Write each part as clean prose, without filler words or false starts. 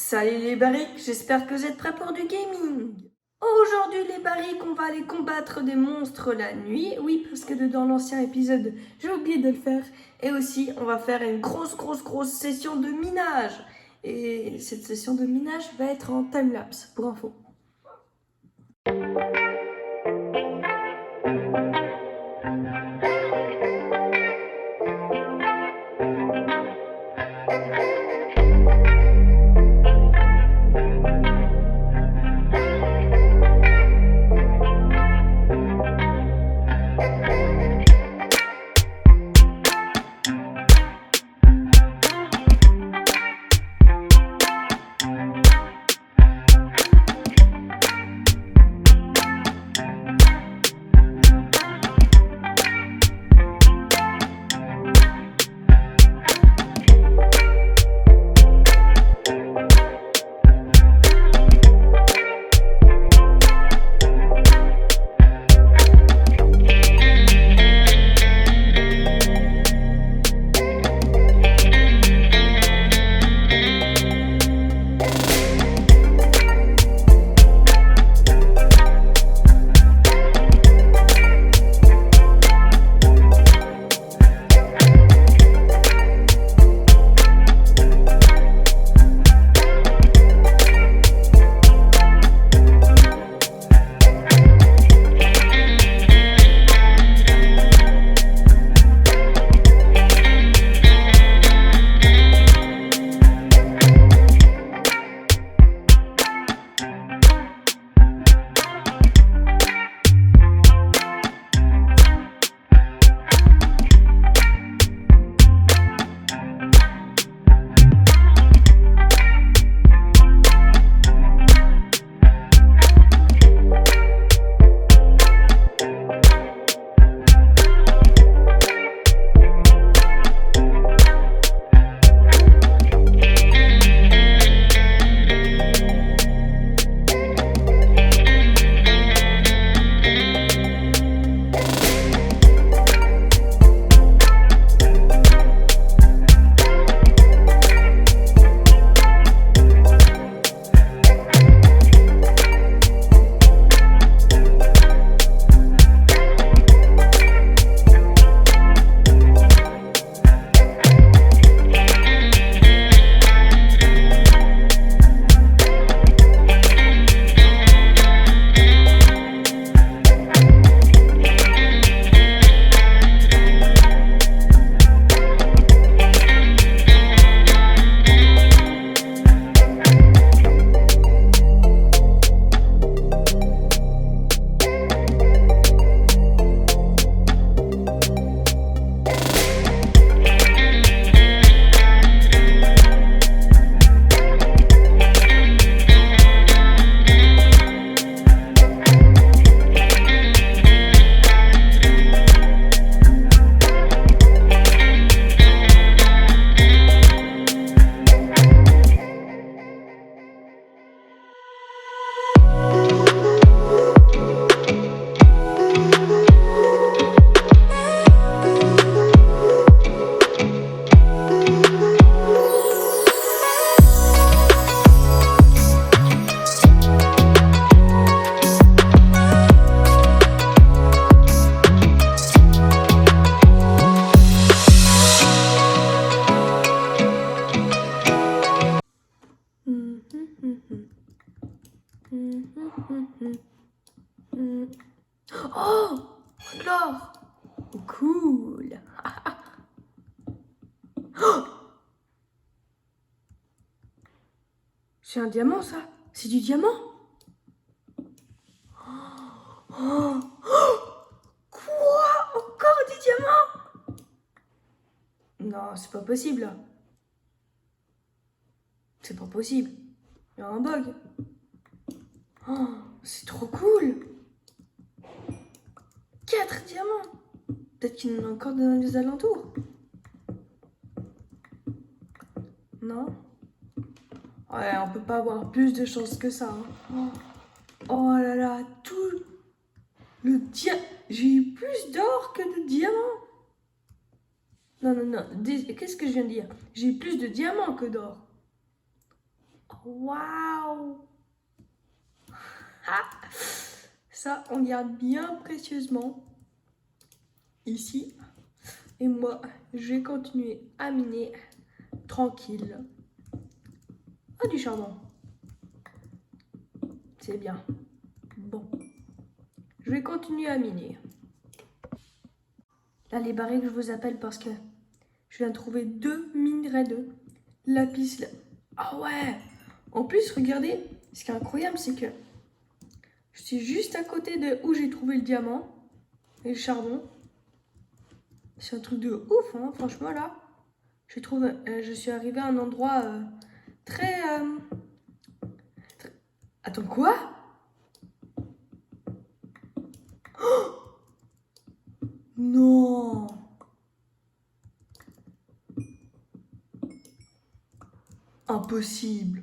Salut les barriques, j'espère que vous êtes prêts pour du gaming. Aujourd'hui les barriques, on va aller combattre des monstres la nuit. Oui, parce que dans l'ancien épisode, j'ai oublié de le faire. Et aussi, on va faire une grosse session de minage. Et cette session de minage va être en timelapse, pour info. Oh, l'or. Cool. C'est un diamant, ça? C'est du diamant? Oh. Quoi? Encore du diamant? Non, c'est pas possible. C'est pas possible. Il y a un bug. Oh, c'est trop cool. 4 diamants. Peut-être qu'il y en a encore dans les alentours. Non? Ouais, on peut pas avoir plus de chance que ça. Hein. Oh là là, tout le diamant. J'ai eu plus d'or que de diamants. Non. Qu'est-ce que je viens de dire? J'ai eu plus de diamants que d'or. Waouh! Ah! Ça, on garde bien précieusement ici. Et moi, je vais continuer à miner tranquille. Ah, du charbon. C'est bien. Bon. Je vais continuer à miner. Là, les barriques, je vous appelle parce que je viens de trouver 2 minerais de lapis. Ah ouais! En plus, regardez, ce qui est incroyable, c'est que je suis juste à côté de où j'ai trouvé le diamant et le charbon. C'est un truc de ouf, hein, franchement, là. Je suis arrivée à un endroit très... Attends, quoi? Non! Impossible!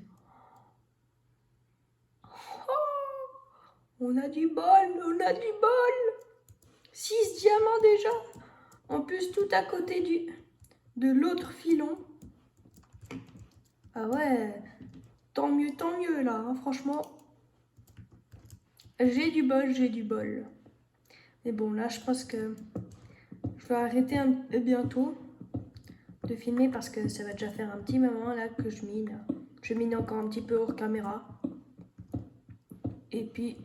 On a du bol, on a du bol! 6 diamants déjà! En plus, tout à côté de l'autre filon. Ah ouais, tant mieux là, hein, franchement. J'ai du bol, j'ai du bol. Mais bon, là, je pense que je vais arrêter bientôt de filmer parce que ça va déjà faire un petit moment là que je mine. Je mine encore un petit peu hors caméra. Et puis,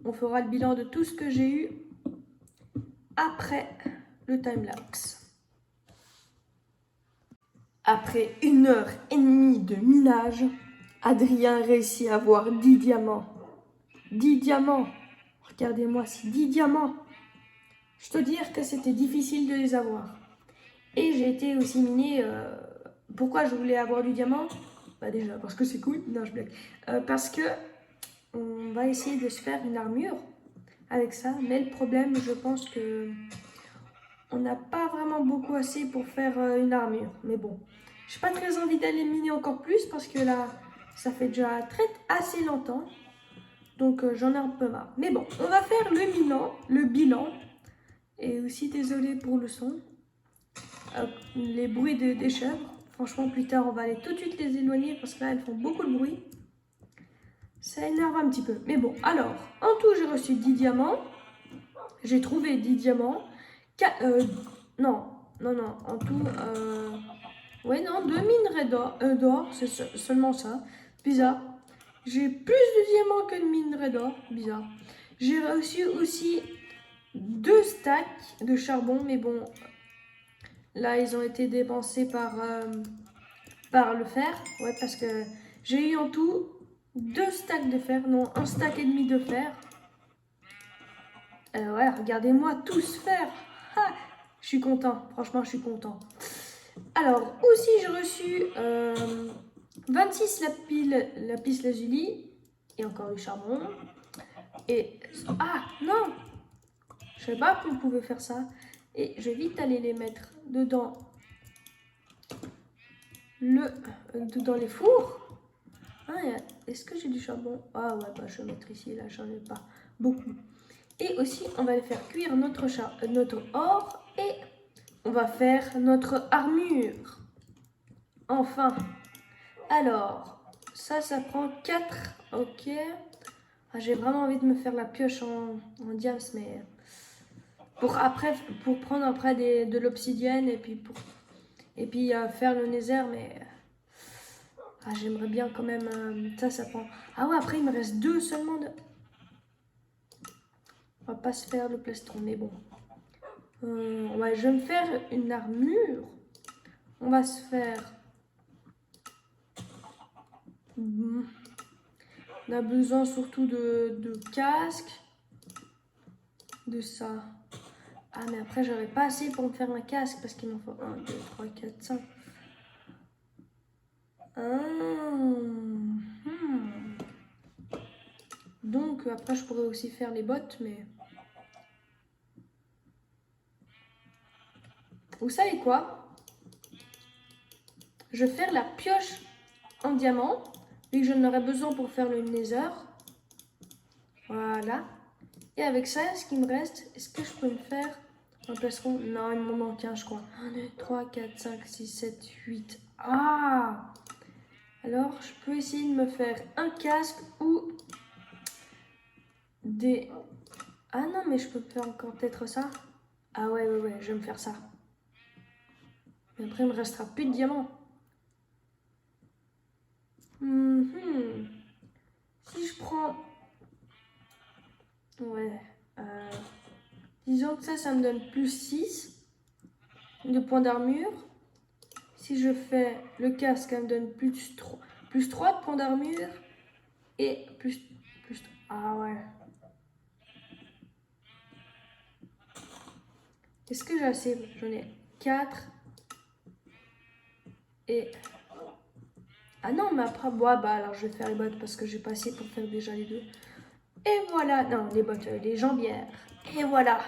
on fera le bilan de tout ce que j'ai eu après le timelapse. Après 1 heure et demie de minage, Adrien réussit à avoir 10 diamants. 10 diamants. Regardez-moi, c'est 10 diamants. Je te dire que c'était difficile de les avoir. Et j'ai été aussi miné. Pourquoi je voulais avoir du diamant? Bah déjà, parce que c'est cool. Non, je blague. Parce que on va essayer de se faire une armure avec ça. Mais le problème, je pense que on n'a pas vraiment beaucoup assez pour faire une armure. Mais bon, j'ai pas très envie d'aller miner encore plus parce que là, ça fait déjà assez longtemps. Donc j'en ai un peu marre. Mais bon, on va faire le bilan. Et aussi désolé pour le son. Les bruits des chèvres. Franchement, plus tard, on va aller tout de suite les éloigner parce que là, elles font beaucoup de bruit. Ça énerve un petit peu. Mais bon, alors, en tout, j'ai reçu 10 diamants. J'ai trouvé 10 diamants. Non, en tout, ouais, non, 2 minerais d'or, c'est seulement ça. Bizarre. J'ai plus de diamants que de minerais d'or. Bizarre. J'ai reçu aussi 2 stacks de charbon, mais bon, là, ils ont été dépensés par le fer. Ouais, parce que j'ai eu en tout 2 stacks de fer, non, 1 stack et demi de fer. Ouais, regardez-moi tous faire. Ah, je suis content, franchement, je suis content. Alors, aussi, j'ai reçu 26 lapis lazuli et encore du charbon. Et ah non, je savais pas qu'on pouvait faire ça. Et je vais vite aller les mettre dedans dans les fours. Ah, est-ce que j'ai du charbon? Ah ouais, bah, je vais mettre ici, là, j'en ai pas beaucoup. Et aussi, on va aller faire cuire notre or et on va faire notre armure. Enfin. Alors, ça prend 4. Ok. Ah, j'ai vraiment envie de me faire la pioche en diams, mais pour prendre après de l'obsidienne et puis faire le nether, mais j'aimerais bien quand même. Ça prend. Ah ouais, après il me reste 2 seulement de. On va pas se faire le plastron, mais bon. Ouais, je vais me faire une armure. On va se faire. On a besoin surtout de casque. De ça. Ah, mais après, j'aurais pas assez pour me faire un casque parce qu'il m'en faut 1, 2, 3, 4, 5. Donc, après, je pourrais aussi faire les bottes, mais. Vous savez quoi? Je vais faire la pioche en diamant, vu que j'en aurai besoin pour faire le nether. Voilà. Et avec ça, ce qui me reste, est-ce que je peux me faire un plastron? Non, il m'en manque un, je crois. 1, 2, 3, 4, 5, 6, 7, 8. Ah! Alors, je peux essayer de me faire un casque ou des... Ah non, mais je peux faire encore peut-être ça. Ah ouais, je vais me faire ça. Mais après, il me restera plus de diamants. Si je prends... Ouais. Disons que ça me donne plus 6 de points d'armure. Si je fais le casque, ça me donne plus 3 de points d'armure. Et plus... Ah ouais. Est-ce que j'ai assez? J'en ai 4. Et... Ah non, mais après, bah alors je vais faire les bottes parce que j'ai pas assez pour faire déjà les deux. Et voilà, non, les bottes, les jambières. Et voilà.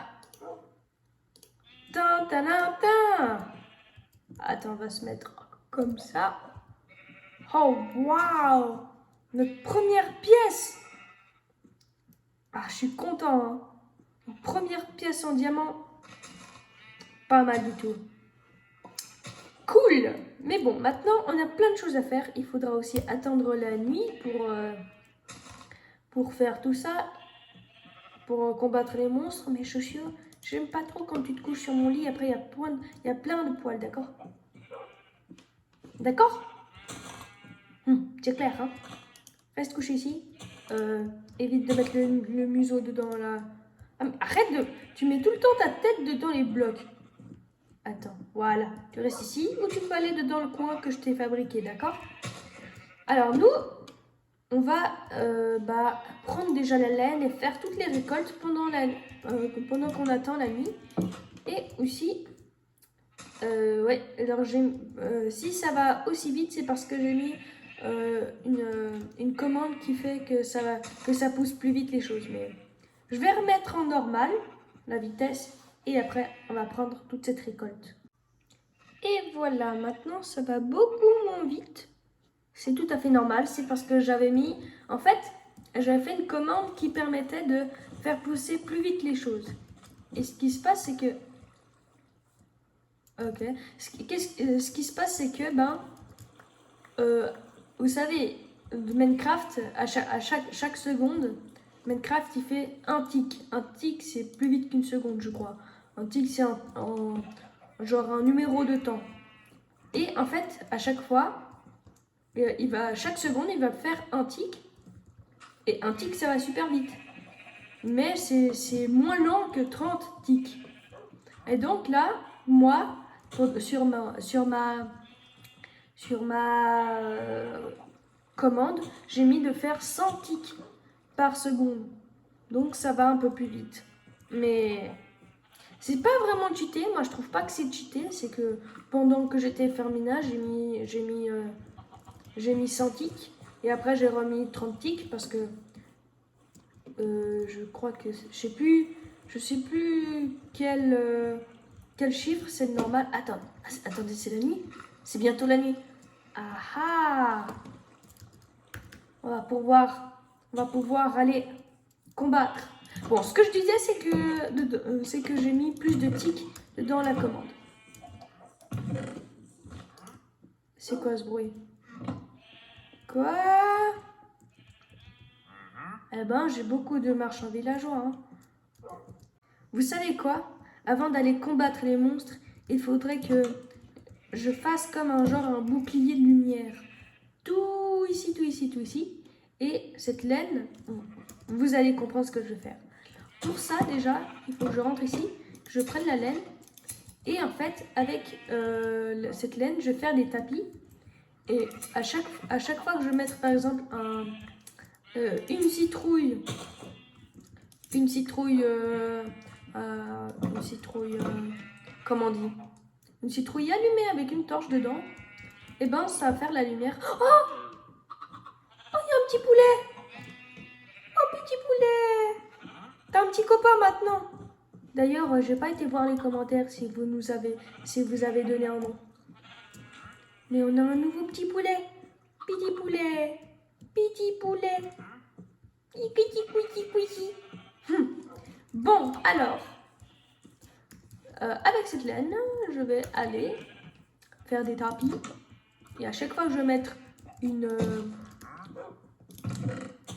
Attends, on va se mettre comme ça. Oh, waouh! Notre première pièce! Ah, je suis content, hein. Une première pièce en diamant. Pas mal du tout. Cool! Mais bon, maintenant, on a plein de choses à faire. Il faudra aussi attendre la nuit pour faire tout ça. Pour combattre les monstres. Mais chaussures, j'aime pas trop quand tu te couches sur mon lit. Après, il y a plein de poils, d'accord? D'accord? C'est clair, hein? Reste couché ici. Évite de mettre le museau dedans là. Ah, arrête de... Tu mets tout le temps ta tête dedans les blocs. Attends, voilà. Tu restes ici ou tu peux aller dedans le coin que je t'ai fabriqué, d'accord? Alors nous, on va prendre déjà la laine et faire toutes les récoltes pendant qu'on attend la nuit. Et aussi, ouais, alors si ça va aussi vite, c'est parce que j'ai mis une commande qui fait que ça pousse plus vite les choses. Mais je vais remettre en normal la vitesse et après on va prendre toute cette récolte. Et voilà, maintenant ça va beaucoup moins vite. C'est tout à fait normal, c'est parce que j'avais fait une commande qui permettait de faire pousser plus vite les choses. Et ce qui se passe, c'est que... Ok. Ce qui se passe, c'est que, vous savez, Minecraft, à chaque seconde, Minecraft, il fait un tick. Un tick, c'est plus vite qu'une seconde, je crois. Un tick, c'est genre un numéro de temps. Et en fait, à chaque fois, chaque seconde, il va faire un tick. Et un tick, ça va super vite. Mais c'est moins lent que 30 ticks. Et donc là, moi, sur ma commande, j'ai mis de faire 100 ticks par seconde. Donc ça va un peu plus vite. Mais c'est pas vraiment cheaté. Moi, je trouve pas que c'est cheaté. C'est que pendant que j'étais fermina, j'ai mis 100 ticks. Et après, j'ai remis 30 ticks parce que je crois que je sais plus quel chiffre c'est normal. Attendez, c'est la nuit? C'est bientôt la nuit. Ah ah! On va pouvoir aller combattre. Bon, ce que je disais, c'est que j'ai mis plus de ticks dans la commande. C'est quoi ce bruit? Quoi? Eh ben, j'ai beaucoup de marchands villageois. Hein. Vous savez quoi? Avant d'aller combattre les monstres, il faudrait que je fasse comme un bouclier de lumière. Tout ici, tout ici, tout ici. Et cette laine, vous allez comprendre ce que je vais faire. Pour ça, déjà, il faut que je rentre ici, que je prenne la laine. Et en fait, avec cette laine, je vais faire des tapis. Et à chaque fois que je vais mettre, par exemple, une citrouille, comment on dit? Une citrouille allumée avec une torche dedans, et ben ça va faire la lumière. Oh! Oh, il y a un petit poulet! Oh, petit poulet! T'as un petit copain maintenant! D'ailleurs, j'ai pas été voir les commentaires si vous avez donné un nom. Mais on a un nouveau petit poulet. Petit poulet. Petit poulet. Petit. Bon, alors, avec cette laine, je vais aller faire des tapis. Et à chaque fois que je vais mettre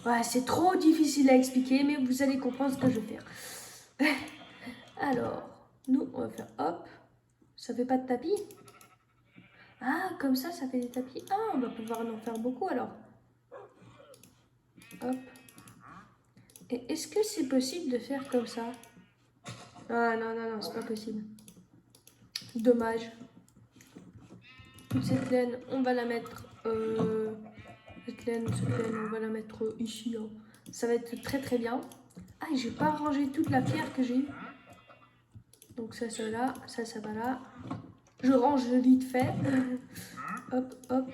Ouais, c'est trop difficile à expliquer, mais vous allez comprendre ce que je vais faire. Alors, nous, on va faire hop. Ça fait pas de tapis? Ah, comme ça fait des tapis. Ah, on va pouvoir en faire beaucoup alors. Hop. Et est-ce que c'est possible de faire comme ça? Ah non, non, non, c'est pas possible. Dommage. Toute cette laine, on va la mettre... cette laine, on va la mettre ici. Hein. Ça va être très très bien. Ah, et j'ai pas rangé toute la pierre que j'ai eue. Donc ça là, ça va là. Je range vite fait. Hop, hop.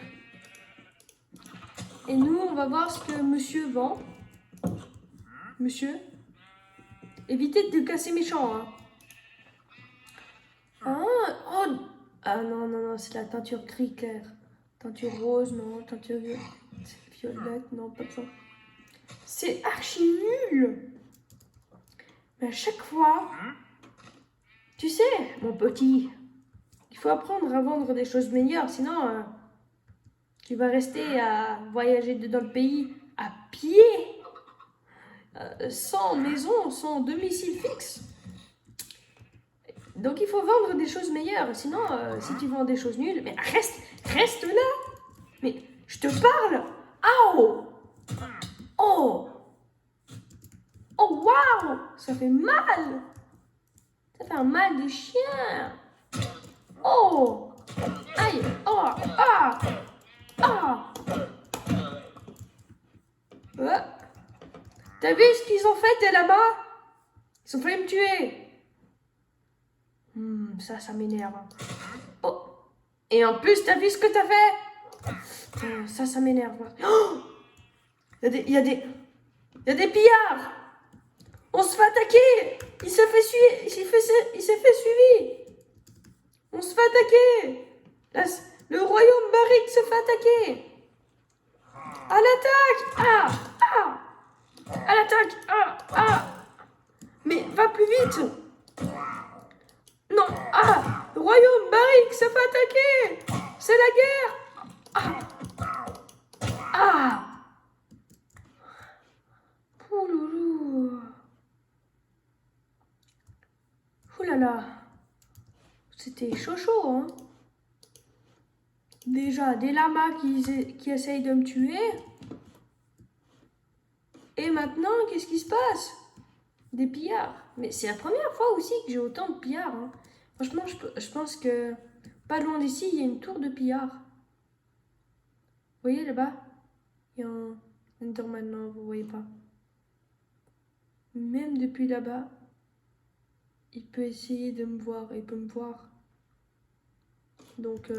Et nous, on va voir ce que monsieur vend. Monsieur, évitez de casser mes champs. Hein. Ah, oh. Ah non, non, non, c'est la teinture gris clair. Teinture rose, non. Teinture violette, non, pas ça. C'est archi nul. Mais à chaque fois, tu sais, mon petit, il faut apprendre à vendre des choses meilleures. Sinon, tu vas rester à voyager dans le pays à pied. Sans maison, sans domicile fixe. Donc il faut vendre des choses meilleures. Sinon, si tu vends des choses nulles, mais reste là. Mais je te parle. Oh, oh, oh, waouh, ça fait mal. Ça fait un mal de chien. Oh, aïe, oh, ah, ah. T'as vu ce qu'ils ont fait là-bas? Ils ont failli me tuer. Ça m'énerve. Oh. Et en plus, t'as vu ce que t'as fait? Ça m'énerve. Oh, il y a des pillards. On se fait attaquer. Il s'est fait suivi. On se fait attaquer. Le royaume Barik se fait attaquer. À l'attaque. Ah, ah. À l'attaque. Ah, ah. Mais va plus vite. Non, ah, le royaume Barik se fait attaquer. C'est la guerre. Ah, ah. Ouloulou. Ouh là là. C'était chaud, hein. Déjà, des lamas qui essayent de me tuer. Et maintenant, qu'est-ce qui se passe? Des pillards. Mais c'est la première fois aussi que j'ai autant de pillards. Hein. Franchement, je pense que pas loin d'ici, il y a une tour de pillards. Vous voyez là-bas? Il y a un Enderman, non, vous voyez pas. Même depuis là-bas, il peut essayer de me voir. Il peut me voir. Donc,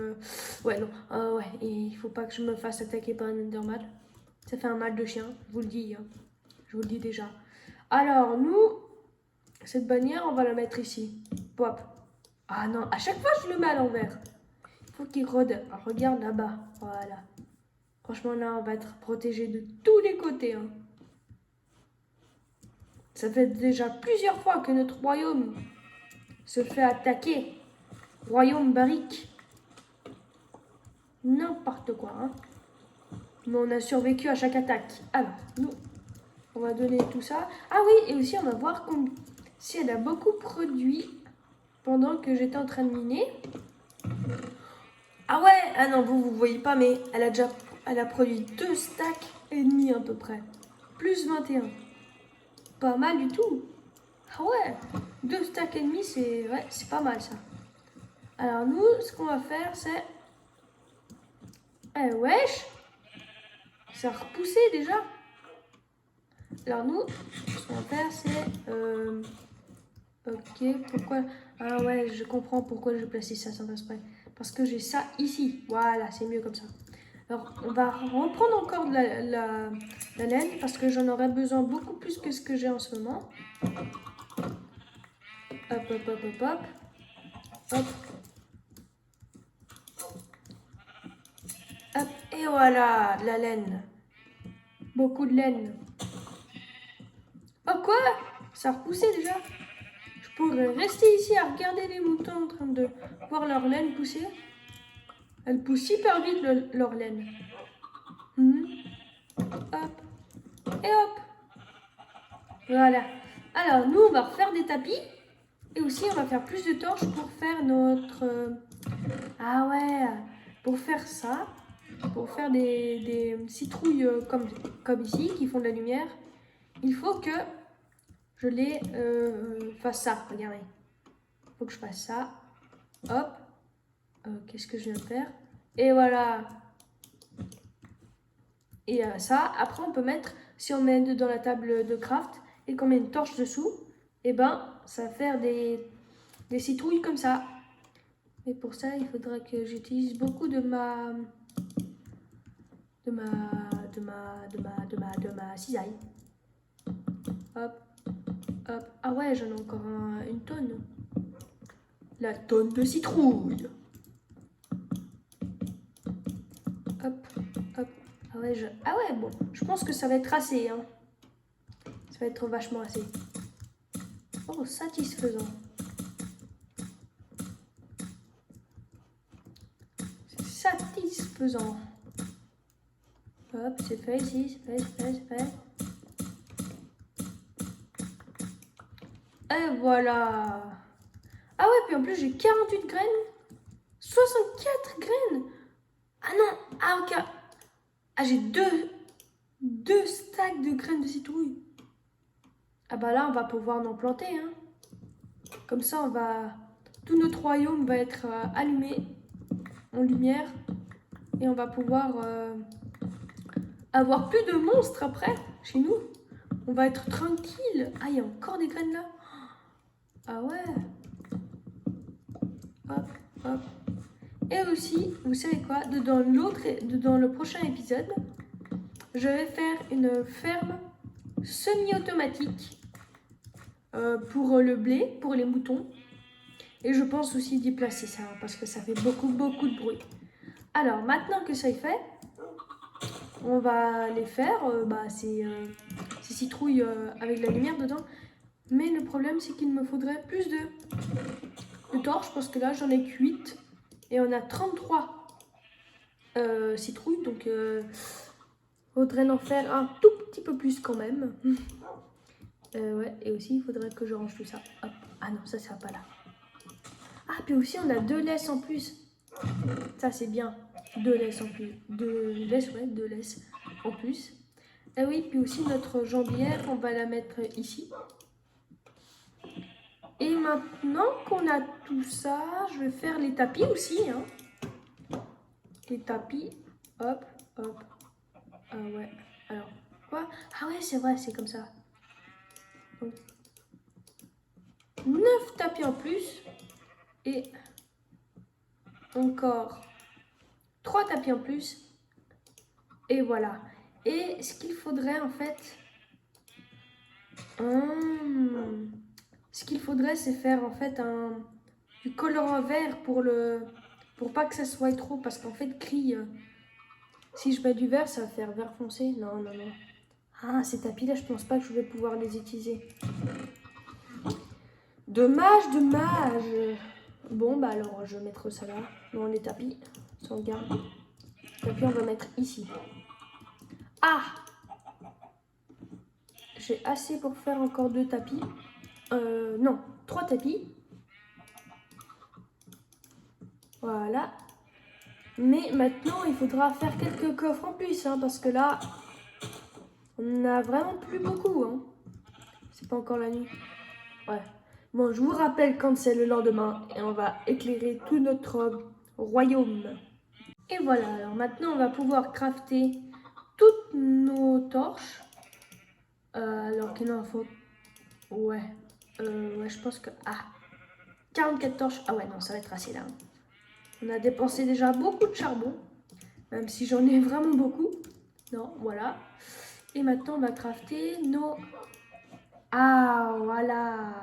ouais, non. Ouais, et il faut pas que je me fasse attaquer par un Enderman. Ça fait un mal de chien, je vous le dis. Hein. Je vous le dis déjà. Alors, nous, cette bannière, on va la mettre ici. Pop. Ah non, à chaque fois, je le mets à l'envers. Il faut qu'il regarde là-bas. Voilà. Franchement, là, on va être protégé de tous les côtés. Hein. Ça fait déjà plusieurs fois que notre royaume se fait attaquer. Royaume Barik. N'importe quoi. Hein. Mais on a survécu à chaque attaque. Alors, nous, on va donner tout ça. Ah oui, et aussi, on va voir si elle a beaucoup produit pendant que j'étais en train de miner. Ah ouais, ah non, vous voyez pas, mais elle a produit 2 stacks et demi à peu près. Plus 21. Pas mal du tout. Ah ouais, 2 stacks et demi, c'est pas mal ça. Alors nous, ce qu'on va faire, c'est... Eh wesh, ça a repoussé déjà. Alors nous, ce qu'on va faire, c'est... Ok, pourquoi... Ah ouais, je comprends pourquoi je place ça sans exprès. Parce que j'ai ça ici. Voilà, c'est mieux comme ça. Alors, on va reprendre encore de la laine parce que j'en aurai besoin beaucoup plus que ce que j'ai en ce moment. Hop, hop, hop, hop, hop. Hop. Hop, et voilà, de la laine. Beaucoup de laine. Oh quoi? Ça a repoussé déjà? Je pourrais rester ici à regarder les moutons en train de voir leur laine pousser. Elle pousse hyper vite leur laine. Hop. Et hop. Voilà. Alors, nous, on va refaire des tapis. Et aussi, on va faire plus de torches pour faire notre... Ah ouais, pour faire ça. Pour faire des citrouilles comme ici, qui font de la lumière. Il faut que je les fasse ça. Regardez. Il faut que je fasse ça. Hop. Qu'est-ce que je viens de faire? Et voilà. Et ça, après, on peut mettre... Si on met dans la table de craft et qu'on met une torche dessous, et ben, ça va faire des citrouilles comme ça. Et pour ça, il faudra que j'utilise beaucoup de ma cisaille. Hop, hop. Ah ouais, j'en ai encore une tonne. La tonne de citrouille. Hop, hop. Ah ouais, bon, je pense que ça va être assez, hein. Ça va être vachement assez. Oh, satisfaisant. C'est satisfaisant. Hop, c'est fait ici, c'est fait. Et voilà. Ah ouais, puis en plus j'ai 48 graines. 64 graines. Ah non, ah ok. Ah, j'ai deux stacks de graines de citrouille. Ah bah là, on va pouvoir en planter, hein. Comme ça, tout notre royaume va être allumé en lumière. Et on va pouvoir avoir plus de monstres après, chez nous. On va être tranquille. Ah, il y a encore des graines là. Ah ouais. Hop, hop. Et aussi, vous savez quoi, dans le prochain épisode, je vais faire une ferme semi-automatique pour le blé, pour les moutons. Et je pense aussi d'y placer ça, parce que ça fait beaucoup de bruit. Alors, maintenant que ça est fait, on va les faire, ces citrouilles avec de la lumière dedans. Mais le problème, c'est qu'il me faudrait plus de torches, parce que là, j'en ai que 8. Et on a 33 citrouilles, donc faudrait en faire un tout petit peu plus quand même. Ouais, et aussi, il faudrait que je range tout ça. Hop. Ah non, ça va pas là. Ah, puis aussi, on a 2 laisses en plus. Ça, c'est bien. 2 laisses en plus. 2 laisses en plus. Et oui, puis aussi, notre jambière, on va la mettre ici. Et maintenant qu'on a tout ça, je vais faire les tapis aussi, hein. Les tapis, hop, hop. Ah ouais, alors, quoi? Ah ouais, c'est vrai, c'est comme ça. Donc, 9 tapis en plus. Et encore 3 tapis en plus. Et voilà. Et ce qu'il faudrait en fait... ce qu'il faudrait, c'est faire en fait du colorant vert pour pas que ça soit trop. Parce qu'en fait, si je mets du vert, ça va faire vert foncé. Non. Ah, ces tapis-là, je pense pas que je vais pouvoir les utiliser. Dommage. Bon, bah alors, je vais mettre ça là. Non, les tapis, ça on garde. Les tapis, on va mettre ici. Ah! J'ai assez pour faire encore 2 tapis. Non, 3 tapis. Voilà. Mais maintenant, il faudra faire quelques coffres en plus, hein, parce que là, on n'a vraiment plus beaucoup. Hein. C'est pas encore la nuit. Ouais. Bon, je vous rappelle quand c'est le lendemain et on va éclairer tout notre royaume. Et voilà, alors maintenant, on va pouvoir crafter toutes nos torches. Alors qu'il en faut... Ouais, je pense que... Ah, 44 torches. Ah ouais, non, ça va être assez là. On a dépensé déjà beaucoup de charbon. Même si j'en ai vraiment beaucoup. Non, voilà. Et maintenant, on va crafter nos... Ah, voilà.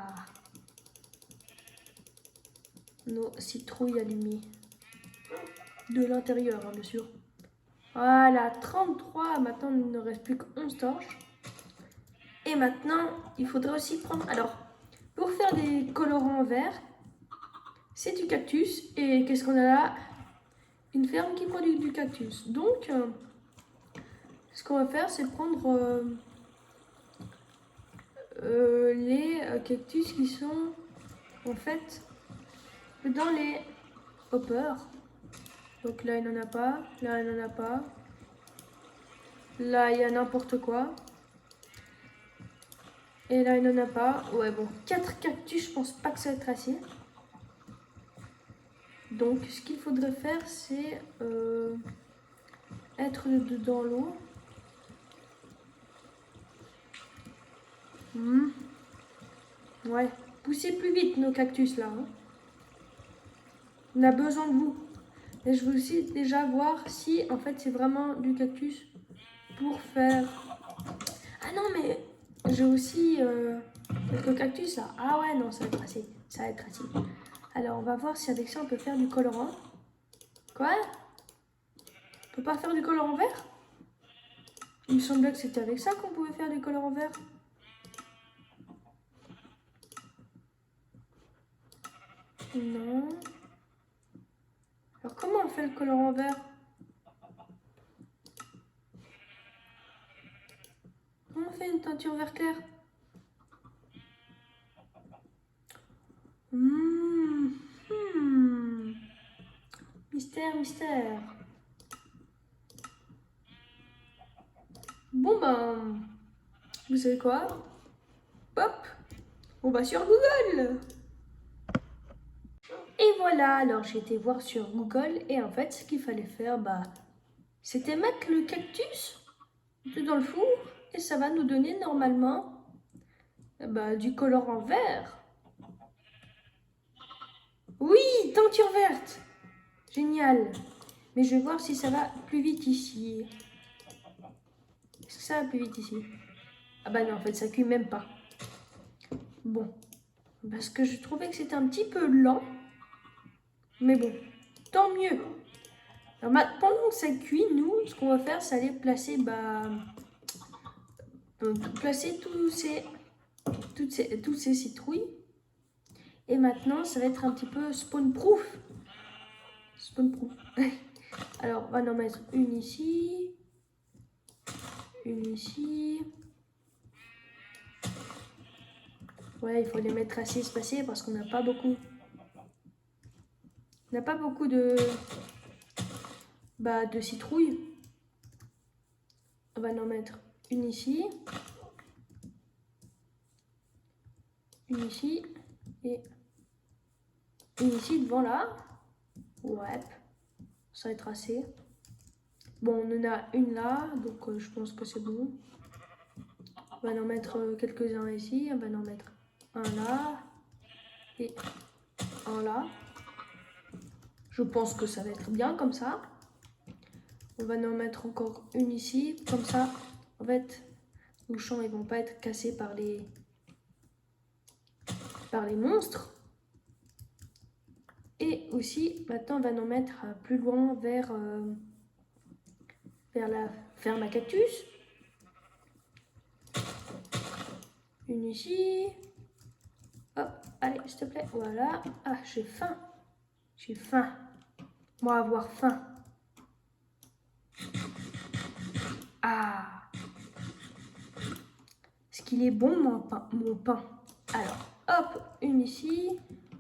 Nos citrouilles allumées. De l'intérieur, hein, bien sûr. Voilà, 33. Maintenant, il ne reste plus que 11 torches. Et maintenant, il faudrait aussi prendre... Alors, pour faire des colorants verts, c'est du cactus. Et qu'est-ce qu'on a là? Une ferme qui produit du cactus. Donc, ce qu'on va faire, c'est prendre les cactus qui sont en fait dans les hoppers. Donc là, il n'en a pas. Là, il n'en a pas. Là, il y a n'importe quoi. Et là, il n'en a pas. Ouais, bon, 4 cactus, je pense pas que ça va être assez. Donc, ce qu'il faudrait faire, c'est être dans l'eau. Ouais, poussez plus vite nos cactus là. Hein. On a besoin de vous. Et je veux aussi déjà voir si en fait c'est vraiment du cactus pour faire. Ah non, mais j'ai aussi quelques cactus là. Ah ouais, non, ça va être assez. Ça va être assez. Alors, on va voir si avec ça on peut faire du colorant. Quoi? On peut pas faire du colorant vert? Il me semblait que c'était avec ça qu'on pouvait faire du colorant vert. Non. Alors, comment on fait le colorant vert? Comment on fait une teinture vert clair? Mystère, mystère. Bon ben, vous savez quoi? Hop, on va sur Google. Et voilà, alors j'ai été voir sur Google et en fait ce qu'il fallait faire, c'était mettre le cactus dans le four et ça va nous donner normalement du colorant vert. Oui, teinture verte. Génial. Mais je vais voir si ça va plus vite ici. Est-ce que ça va plus vite ici? Ah bah non, en fait ça cuit même pas. Bon, parce que je trouvais que c'était un petit peu lent. Mais bon, tant mieux. Alors, pendant que ça cuit, nous, ce qu'on va faire, c'est aller placer, placer toutes ces citrouilles. Et maintenant, ça va être un petit peu spawn-proof. Spawn-proof. Alors, on va en mettre une ici. Une ici. Ouais, il faut les mettre assez espacés parce qu'on n'a pas beaucoup. On n'a pas beaucoup de citrouilles. On va en mettre une ici. Une ici. Et une ici devant là. Ouais. Ça va être assez. Bon, on en a une là, donc je pense que c'est bon. On va en mettre quelques-uns ici. On va en mettre un là. Et un là. Je pense que ça va être bien comme ça. On va en mettre encore une ici. Comme ça, en fait, nos champs ils vont pas être cassés par les monstres. Et aussi, maintenant, on va en mettre plus loin vers la ferme à cactus. Une ici. Hop, allez, s'il te plaît. Voilà. Ah, j'ai faim. J'ai faim. Moi, avoir faim. Ah. Est-ce qu'il est bon, mon pain? Alors, hop, une ici.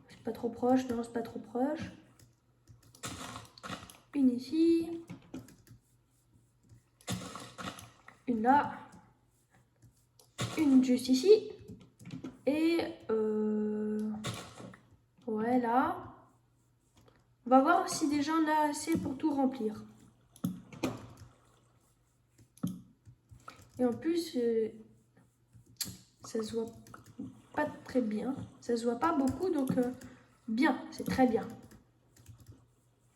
C'est pas trop proche. Non, c'est pas trop proche. Une ici. Une là. Une juste ici. Et ouais, là. On va voir si déjà on a assez pour tout remplir. Et en plus, ça se voit pas très bien. Ça se voit pas beaucoup, donc bien, c'est très bien.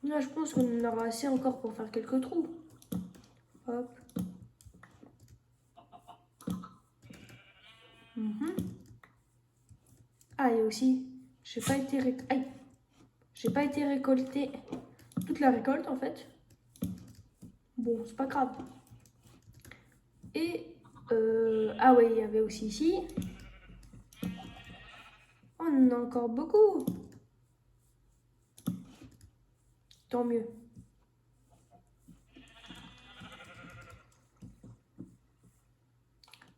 Là, je pense qu'on en aura assez encore pour faire quelques trous. Hop. Ah, et aussi, j'ai pas été récolté toute la récolte en fait. Bon, c'est pas grave. Et ah ouais, il y avait aussi ici. On en a encore beaucoup. Tant mieux.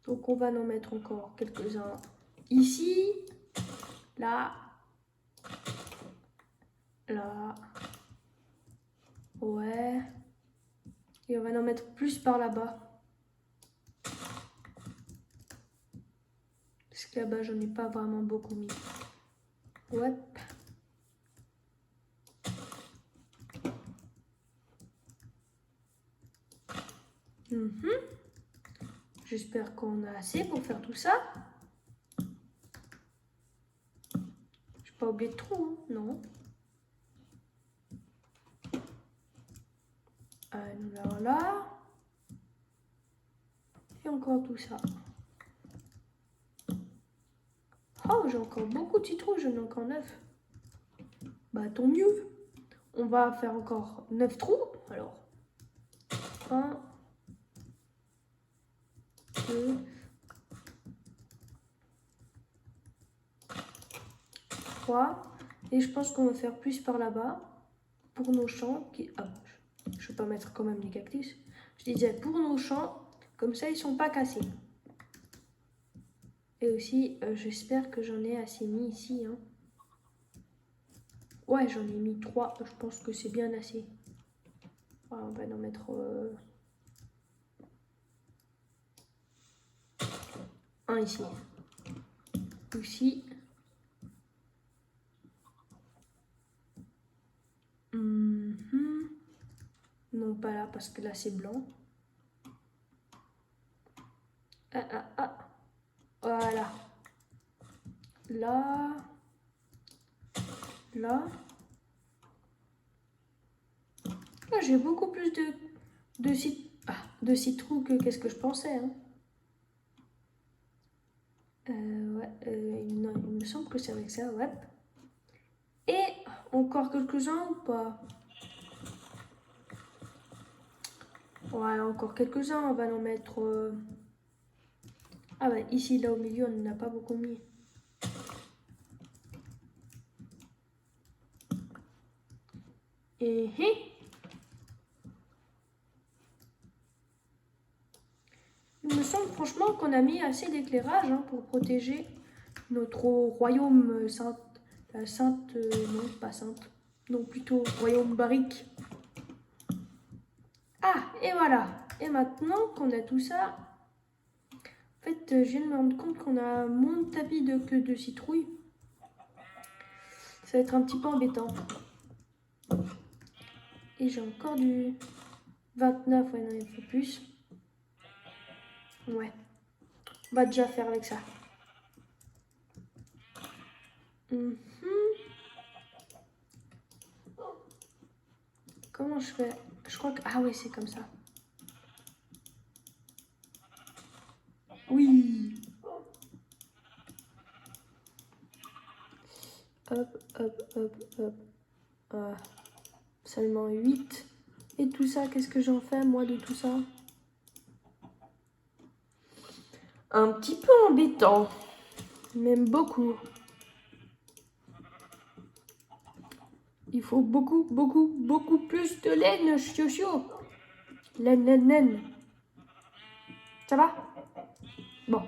Donc on va en mettre encore quelques-uns ici, là, là, ouais. Et on va en mettre plus par là-bas. Parce que là-bas, j'en ai pas vraiment beaucoup mis. Ouais. J'espère qu'on a assez pour faire tout ça. J'ai pas oublié de trou, hein, non. Là. Et encore tout ça. Oh, j'ai encore beaucoup de citrouilles, j'en ai encore 9. Bah, tant mieux. On va faire encore 9 trous. Alors, 1, 2, 3. Et je pense qu'on va faire plus par là-bas. Pour nos champs. Ah, je ne vais pas mettre quand même les cactus. Je disais pour nos champs. Comme ça, ils sont pas cassés. Et aussi, j'espère que j'en ai assez mis ici. Hein. Ouais, j'en ai mis 3. Je pense que c'est bien assez. Voilà, on va en mettre... un ici. Aussi. Non, pas là, parce que là, c'est blanc. Voilà. Là. Là. Là, j'ai beaucoup plus de citrouilles que qu'est-ce que je pensais. Hein. Non, il me semble que c'est avec ça, ouais. Et encore quelques-uns ou pas? Ouais, encore quelques-uns, on va en mettre... Ah bah ici, là au milieu, on n'en a pas beaucoup mis. Et il me semble franchement qu'on a mis assez d'éclairage hein, pour protéger notre royaume sainte. Sainte, non, pas sainte. Non, plutôt royaume barrique. Ah, et voilà. Et maintenant qu'on a tout ça, en fait, je viens de me rendre compte qu'on a moins de tapis que de citrouilles. Ça va être un petit peu embêtant. Et j'ai encore du 29, ouais, non, il faut plus. Ouais. On va déjà faire avec ça. Comment je fais? Je crois que... Ah ouais, c'est comme ça. Oui. Hop, hop, hop, hop. Seulement 8. Et tout ça, qu'est-ce que j'en fais, moi, de tout ça? Un petit peu embêtant. Même beaucoup. Il faut beaucoup, beaucoup, beaucoup plus de laine, chio. Laine. Ça va? Bon.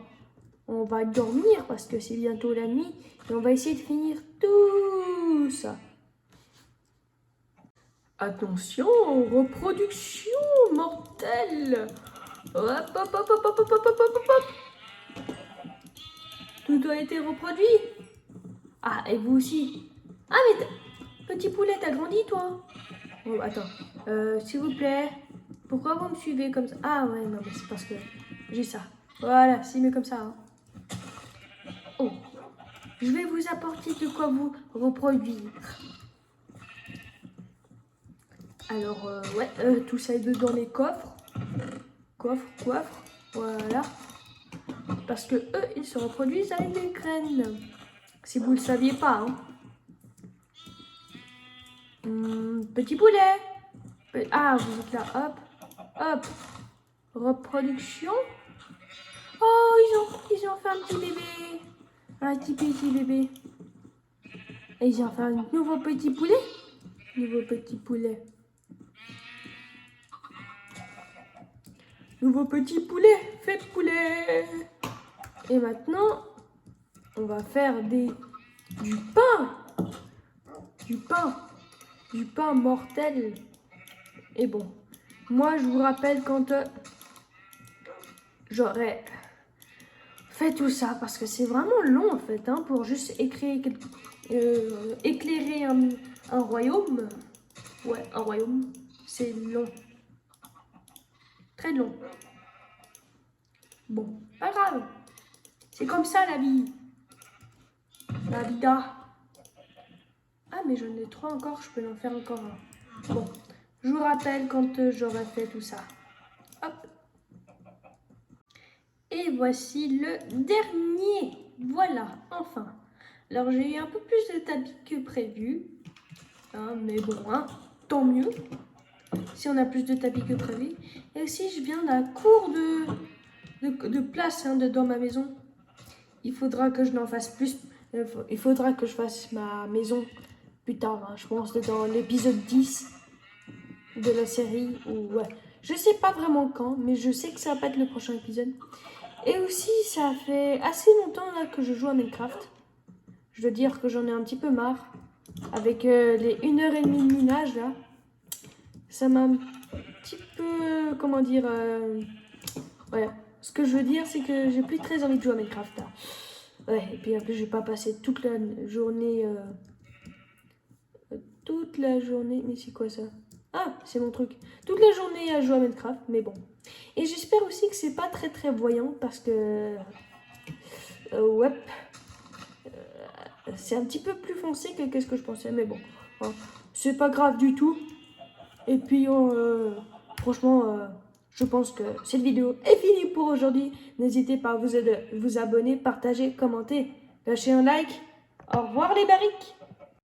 On va dormir parce que c'est bientôt la nuit. Et on va essayer de finir tout ça. Attention, reproduction mortelle. Hop, hop, hop, hop, hop, hop, hop, hop, hop. Tout a été reproduit. Ah, et vous aussi. Ah, mais petit poulet, t'as grandi, toi? Oh, attends. S'il vous plaît, pourquoi vous me suivez comme ça? Ah, ouais, non, mais c'est parce que j'ai ça. Voilà, c'est mieux comme ça. Hein. Oh, je vais vous apporter de quoi vous reproduire. Alors, ouais, tout ça est dans les coffres. Coffre, voilà. Parce que eux, ils se reproduisent avec des graines. Si vous ne le saviez pas. Hein. Petit poulet. Ah, vous êtes là, hop, hop. Reproduction. Oh, ils ont fait un petit bébé. Un petit bébé. Et ils ont fait un nouveau petit poulet. Nouveau petit poulet. Nouveau petit poulet. Faites poulet. Et maintenant, on va faire du pain. Du pain mortel. Et bon, moi je vous rappelle quand j'aurais fait tout ça, parce que c'est vraiment long en fait, hein, pour juste éclairer un royaume. Ouais, un royaume, c'est long. Très long. Bon, pas grave. C'est comme ça la vie. La vida. Ah, mais j'en ai 3 encore, je peux en faire encore un. Bon, je vous rappelle quand j'aurai fait tout ça. Hop. Et voici le dernier. Voilà, enfin. Alors, j'ai eu un peu plus de tapis que prévu. Hein, mais bon, hein, tant mieux. Si on a plus de tapis que prévu. Et aussi, je viens d'un cours de place hein, dans ma maison. Il faudra que je n'en fasse plus. Il faudra que je fasse ma maison plus tard. Hein, je pense dans l'épisode 10 de la série. Ou ouais, je sais pas vraiment quand, mais je sais que ça va pas être le prochain épisode. Et aussi, ça fait assez longtemps là que je joue à Minecraft. Je dois dire que j'en ai un petit peu marre. Avec les 1h30 de minage là. Ça m'a un petit peu, comment dire, ouais. Ce que je veux dire, c'est que j'ai plus très envie de jouer à Minecraft là. Ouais, et puis en plus, je vais pas passer toute la journée, mais c'est quoi ça? Ah, c'est mon truc. Toute la journée à jouer à Minecraft, mais bon. Et j'espère aussi que c'est pas très très voyant parce que, ouais, c'est un petit peu plus foncé que ce que je pensais, mais bon, hein, c'est pas grave du tout. Et puis, franchement, je pense que cette vidéo est finie pour aujourd'hui. N'hésitez pas à vous abonner, partager, commenter, lâcher un like. Au revoir les barriques!